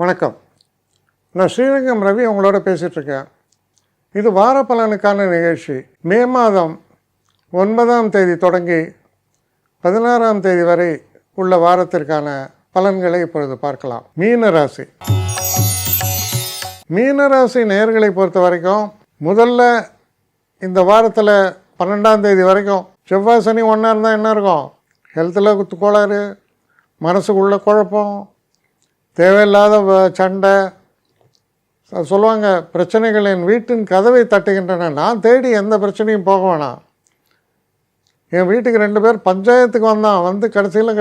வணக்கம். நான் ஸ்ரீரங்கம் ரவி உங்களோட பேசிகிட்ருக்கேன். இது வார பலனுக்கான நிகழ்ச்சி. மே மாதம் 9ஆம் தேதி தொடங்கி 16ஆம் தேதி வரை உள்ள வாரத்திற்கான பலன்களை இப்பொழுது பார்க்கலாம். மீனராசி. மீனராசி நேயர்களை பொறுத்த வரைக்கும் முதல்ல இந்த வாரத்தில் 12ஆம் தேதி வரைக்கும் செவ்வாய் சனி ஒன்றா இருந்தால் என்ன இருக்கும்? ஹெல்த்தில் கோளாறு, மனசுக்குள்ள குழப்பம், தேவையில்லாத சண்டை. சொல்லுவாங்க, பிரச்சனைகள் என் வீட்டின் கதவை தட்டுகின்றன. நான் தேடி எந்த பிரச்சனையும் போக வேணாம். என் வீட்டுக்கு 2 பேர் பஞ்சாயத்துக்கு வந்து கடைசியில்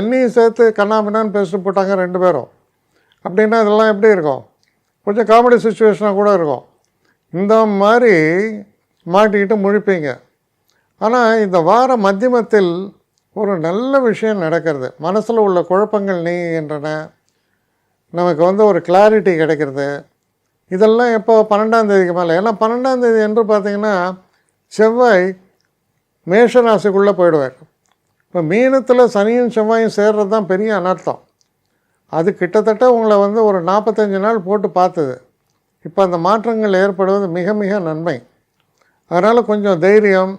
என்னையும் சேர்த்து கண்ணாபின்னான்னு பேசிட்டு போட்டாங்க 2 பேரும். அப்படின்னா இதெல்லாம் எப்படி இருக்கும்? கொஞ்சம் காமெடி சுச்சுவேஷனாக கூட இருக்கும். இந்த மாதிரி மாட்டிக்கிட்டு முழிப்பீங்க. ஆனால் இந்த வார மத்தியமத்தில் ஒரு நல்ல விஷயம் நடக்கிறது. மனசில் உள்ள குழப்பங்கள் நீங்குகின்றன. நமக்கு ஒரு கிளாரிட்டி கிடைக்கிறது. இதெல்லாம் எப்போ? 12ஆம் தேதிக்கு மேலே. ஏன்னா 12ஆம் தேதி என்று பார்த்திங்கன்னா செவ்வாய் மேஷராசிக்குள்ளே போயிடுவார். இப்போ மீனத்தில் சனியும் செவ்வாயும் சேர்றது தான் பெரிய அனர்த்தம். அது கிட்டத்தட்ட உங்களை ஒரு 45 நாள் போட்டு பார்த்தது. இப்போ அந்த மாற்றங்கள் ஏற்படுவது மிக மிக நன்மை. அதனால் கொஞ்சம் தைரியம்,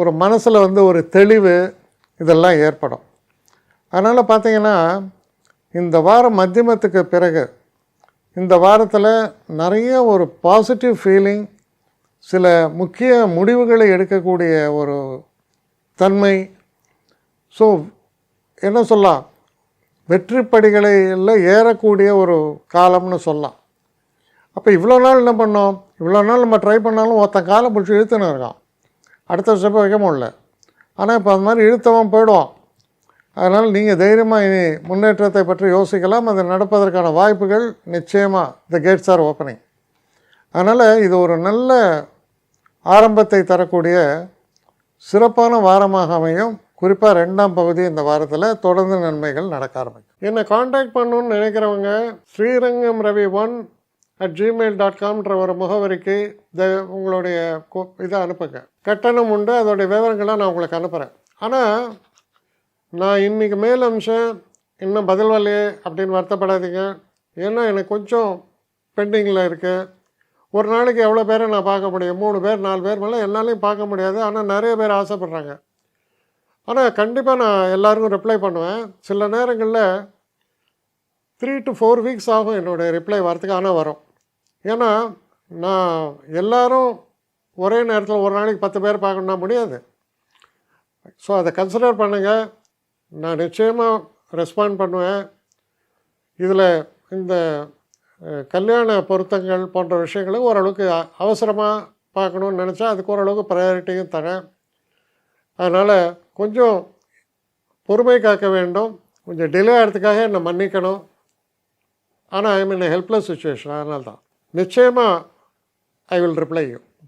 ஒரு மனசில் ஒரு தெளிவு இதெல்லாம் ஏற்படும். அதனால் பார்த்திங்கன்னா இந்த வாரம் மத்தியமத்துக்கு பிறகு இந்த வாரத்தில் நிறைய ஒரு பாசிட்டிவ் ஃபீலிங், சில முக்கிய முடிவுகளை எடுக்கக்கூடிய ஒரு தன்மை. ஸோ என்ன சொல்லலாம், வெற்றிப்படிகளில் ஏறக்கூடிய ஒரு காலம்னு சொல்லலாம். அப்போ இவ்வளோ நாள் என்ன பண்ணோம்? இவ்வளோ நாள் நம்ம ட்ரை பண்ணாலும் ஒருத்தன் காலம் பிடிச்சி இழுத்துன்னு இருக்கான், அடுத்த ஸ்டெப்பை வைக்க முடியல. ஆனால் இப்போ அந்த மாதிரி இழுத்தவன் போயிடுவான். அதனால் நீங்கள் தைரியமாக இனி முன்னேற்றத்தை பற்றி யோசிக்கலாம். அது நடப்பதற்கான வாய்ப்புகள் நிச்சயமாக த கேட்ஸ் ஆர் ஓப்பனிங். அதனால் இது ஒரு நல்ல ஆரம்பத்தை தரக்கூடிய சிறப்பான வாரமாக அமையும். குறிப்பாக 2ஆம் பகுதி இந்த வாரத்தில் தொடர்ந்து நன்மைகள் நடக்க ஆரம்பிக்கும். என்னை காண்டாக்ட் பண்ணணுன்னு நினைக்கிறவங்க srirangamravi1@gmail.com ஒரு முகவரிக்கு உங்களுடைய இதை அனுப்புங்க. கட்டணம் உண்டு, அதோடைய விவரங்களை நான் உங்களுக்கு அனுப்புகிறேன். ஆனால் நான் இன்றைக்கி மேல் அம்சம் இன்னும் பதில் வரலையே அப்படின்னு வருத்தப்படாதீங்க. ஏன்னா எனக்கு கொஞ்சம் பெண்டிங்கில் இருக்குது. ஒரு நாளைக்கு எவ்வளோ பேரை நான் பார்க்க முடியும்? 3 பேர் 4 பேர் மேலே என்னாலையும் பார்க்க முடியாது. ஆனால் நிறைய பேர் ஆசைப்பட்றாங்க. ஆனால் கண்டிப்பாக நான் எல்லாருக்கும் ரிப்ளை பண்ணுவேன். சில நேரங்களில் 3 to 4 வீக்ஸ் ஆகும் என்னுடைய ரிப்ளை வரத்துக்கு. ஆனால் வரும். ஏன்னா நான் எல்லோரும் ஒரே நேரத்தில் ஒரு நாளைக்கு 10 பேர் பார்க்கணுன்னா முடியாது. ஸோ அதை கன்சிடர் பண்ணுங்கள். நான் நிச்சயமாக ரெஸ்பாண்ட் பண்ணுவேன். இதில் இந்த கல்யாண பொருத்தங்கள் போன்ற விஷயங்களை ஓரளவுக்கு அவசரமாக பார்க்கணுன்னு நினச்சா அதுக்கு ஓரளவுக்கு ப்ரையாரிட்டியும் தரேன். அதனால் கொஞ்சம் பொறுமை காக்க வேண்டும். கொஞ்சம் டிலே ஆகிறதுக்காக என்னை மன்னிக்கணும். ஆனால் ஐ மீன் ஹெல்ப்லெஸ் சுச்சுவேஷன். அதனால தான் நிச்சயமாக ஐ வில் ரிப்ளை யூ.